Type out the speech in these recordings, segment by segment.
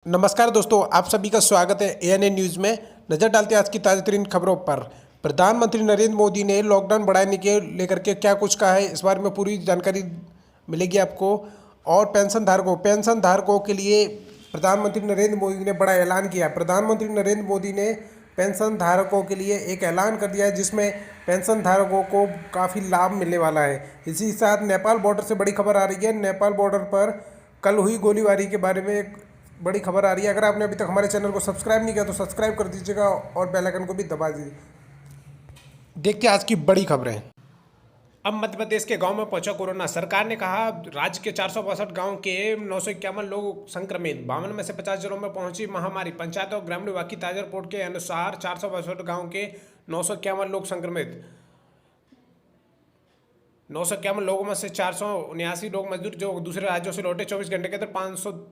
नमस्कार दोस्तों, आप सभी का स्वागत है एएनए न्यूज़ में। नज़र डालते हैं आज की ताज़ा तरीन खबरों पर। प्रधानमंत्री नरेंद्र मोदी ने लॉकडाउन बढ़ाने के लेकर के क्या कुछ कहा है, इस बारे में पूरी जानकारी मिलेगी आपको। और पेंशन धारकों के लिए प्रधानमंत्री नरेंद्र मोदी ने बड़ा ऐलान किया। प्रधानमंत्री नरेंद्र मोदी ने पेंशन धारकों के लिए एक ऐलान कर दिया है, जिसमें पेंशन धारकों को काफ़ी लाभ मिलने वाला है। इसी साथ नेपाल बॉर्डर से बड़ी खबर आ रही है। नेपाल बॉर्डर पर कल हुई गोलीबारी के बारे में एक बड़ी खबर आ रही है। अगर आपने अभी तक हमारे चैनल को सब्सक्राइब नहीं किया तो सब्सक्राइब कर दीजिएगा और बेल आइकन को भी दबा दीजिए। देखते हैं आज की बड़ी खबरें। अब मध्य प्रदेश के गांव में पहुंचा कोरोना। सरकार ने कहा राज्य के 462 गांव के 951 लोग संक्रमित। 52 में से 50 जिलों में पहुंची महामारी। पंचायत और ग्रामीण विभाग की ताजा रिपोर्ट के अनुसार 462 गांव के 951 लोग संक्रमित। 951 लोगों में से 479 लोग मजदूर जो दूसरे राज्यों से लौटे। 24 घंटे के अंदर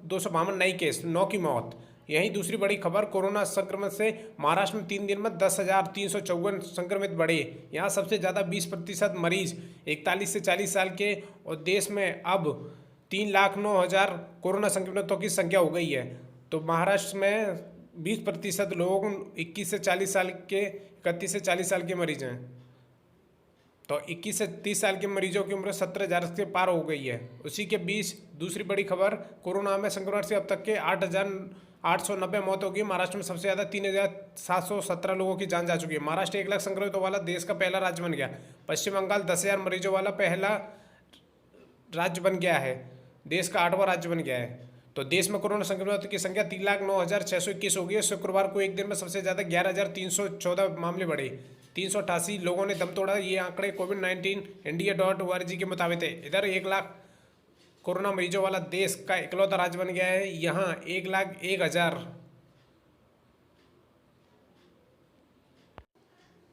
252 नई केस, 9 की मौत। यहीं दूसरी बड़ी खबर, कोरोना संक्रमण से महाराष्ट्र में 3 दिन में 10,354 संक्रमित बढ़े। यहाँ सबसे ज़्यादा 20% मरीज 41 से 40 साल के, और देश में अब 3,09,000 कोरोना संक्रमितों की संख्या हो गई है। तो महाराष्ट्र में 20% लोग 21 से 40 साल के, 31 से 40 साल के मरीज हैं। तो 21 से 30 साल के मरीजों की उम्र 17,000 से पार हो गई है। उसी के बीच दूसरी बड़ी खबर, कोरोना में संक्रमण से अब तक के 8,890 मौत होगी। महाराष्ट्र में सबसे ज़्यादा 3,717 लोगों की जान जा चुकी है। महाराष्ट्र 1 लाख संक्रमितों वाला देश का पहला राज्य बन गया। पश्चिम बंगाल 10,000 मरीजों वाला पहला राज्य बन गया है। देश का 8वां राज्य बन गया है। तो देश में कोरोना संक्रमितों की संख्या 3,09,621 हो गई है। शुक्रवार को एक दिन में सबसे ज़्यादा 11,314 मामले बढ़े। 388 लोगों ने दम तोड़ा। ये आंकड़े कोविड-19 इंडिया.org के मुताबिक है। इधर 1 लाख कोरोना मरीजों वाला देश का इकलौता राज्य बन गया है। यहाँ 1,01,000।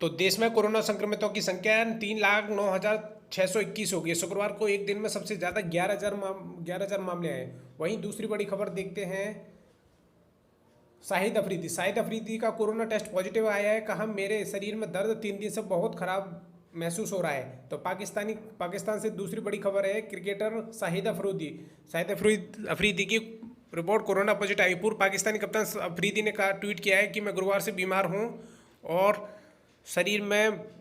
तो देश में कोरोना संक्रमितों की संख्या 3,09,621 हो गई। शुक्रवार को एक दिन में सबसे ज़्यादा 11,000 मामले आए। वहीं दूसरी बड़ी खबर देखते हैं, शाहिद अफरीदी का कोरोना टेस्ट पॉजिटिव आया है। कहा मेरे शरीर में दर्द 3 दिन से बहुत खराब महसूस हो रहा है। तो पाकिस्तान से दूसरी बड़ी खबर है, क्रिकेटर शाहिद अफरीदी की रिपोर्ट कोरोना पॉजिटिव आई। पूर्व पाकिस्तानी कप्तान अफरीदी ने कहा, ट्वीट किया है कि मैं गुरुवार से बीमार हूँ और शरीर में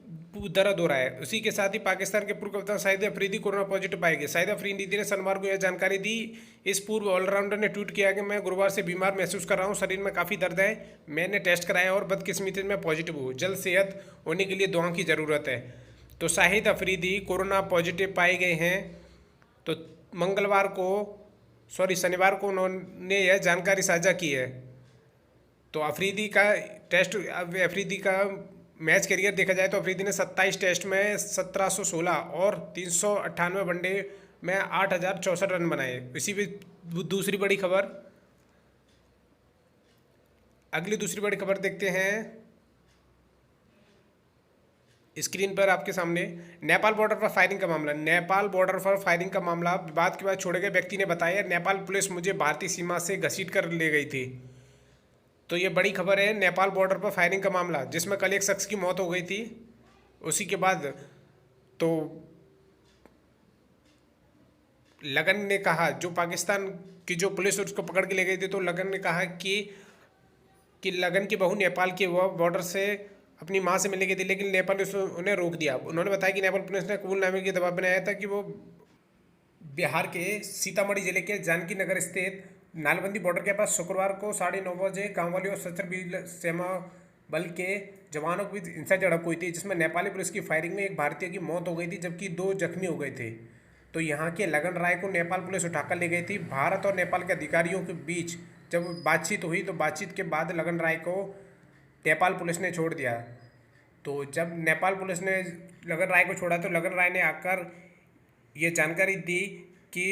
दर्द हो रहा है। उसी के साथ ही पाकिस्तान के पूर्व कप्तान शाहिद अफरीदी कोरोना पॉजिटिव पाए गए। शाहिद अफरीदी ने शनिवार को यह जानकारी दी। इस पूर्व ऑलराउंडर ने ट्वीट किया कि मैं गुरुवार से बीमार महसूस कर रहा हूं, शरीर में काफ़ी दर्द है। मैंने टेस्ट कराया और बदकिस्मती में पॉजिटिव हूँ। जल्द सेहत होने के लिए दुआओं की ज़रूरत है। तो शाहिद अफरीदी कोरोना पॉजिटिव पाए गए हैं। तो शनिवार को उन्होंने यह जानकारी साझा की है। तो अफरीदी का मैच करियर देखा जाए तो अफरीदी ने 27 टेस्ट में 1716 और 398 वनडे में 8,064 रन बनाए। इसी भी दूसरी बड़ी खबर, दूसरी बड़ी खबर देखते हैं स्क्रीन पर आपके सामने। नेपाल बॉर्डर पर फायरिंग का मामला विवाद के बाद छोड़े गए व्यक्ति ने बताया, नेपाल पुलिस मुझे भारतीय सीमा से घसीट कर ले गई थी। तो ये बड़ी खबर है, नेपाल बॉर्डर पर फायरिंग का मामला, जिसमें कल एक शख्स की मौत हो गई थी। उसी के बाद तो लगन ने कहा, जो पाकिस्तान की जो पुलिस उसको पकड़ के ले गई थी, तो लगन ने कहा कि लगन की बहू नेपाल के वो बॉर्डर से अपनी मां से मिलने गई थी, लेकिन नेपाल ने उन्हें रोक दिया। उन्होंने बताया कि नेपाल पुलिस ने कबूलनामे के दबाव बनाया था कि वो बिहार के सीतामढ़ी जिले के जानकी नगर स्थित नालबंदी बॉर्डर के पास शुक्रवार को 9:30 बजे गाँव वाली और सशस्त्र सीमा बल के जवानों के बीच हिंसा झड़प हुई थी, जिसमें नेपाली पुलिस की फायरिंग में एक भारतीय की मौत हो गई थी, जबकि 2 जख्मी हो गए थे। तो यहाँ के लगन राय को नेपाल पुलिस उठाकर ले गई थी। भारत और नेपाल के अधिकारियों के बीच जब बातचीत हुई, तो बातचीत के बाद लगन राय को नेपाल पुलिस ने छोड़ दिया। तो जब नेपाल पुलिस ने लगन राय को छोड़ा, तो लगन राय ने आकर ये जानकारी दी कि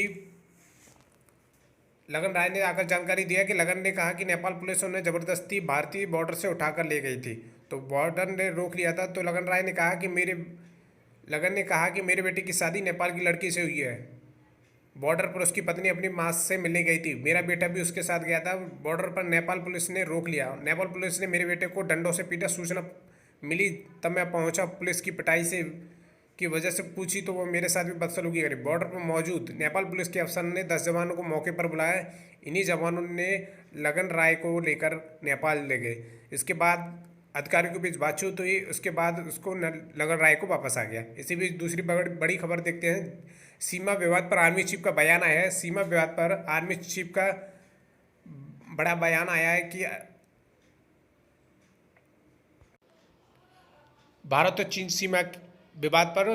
लगन ने कहा कि नेपाल पुलिस उन्हें ज़बरदस्ती भारतीय बॉर्डर से उठाकर ले गई थी। तो बॉर्डर ने रोक लिया था। तो लगन ने कहा कि मेरे बेटे की शादी नेपाल की लड़की से हुई है। बॉर्डर पर उसकी पत्नी अपनी माँ से मिलने गई थी। मेरा बेटा भी उसके साथ गया था। बॉर्डर पर नेपाल पुलिस ने रोक लिया। नेपाल पुलिस ने मेरे बेटे को डंडों से पीटा। सूचना मिली तब मैं पहुंचा। पुलिस की पिटाई की वजह से पूछी तो वो मेरे साथ भी बदसलूकी करी। बॉर्डर पर मौजूद नेपाल पुलिस के अफसर ने 10 जवानों को मौके पर बुलाया। इन्हीं जवानों ने लगन राय को लेकर नेपाल ले गए। इसके बाद अधिकारियों के बीच बातचीत हुई, उसके बाद उसको लगन राय को वापस आ गया। इसी बीच दूसरी बड़ी खबर देखते हैं। सीमा विवाद पर आर्मी चीफ का बयान आया है। सीमा विवाद पर आर्मी चीफ का बड़ा बयान आया है कि भारत और चीन सीमा विवाद पर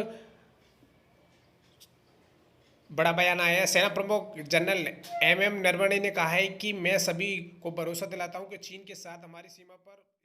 बड़ा बयान आया है। सेना प्रमुख जनरल एम नरवणे ने कहा है कि मैं सभी को भरोसा दिलाता हूं कि चीन के साथ हमारी सीमा पर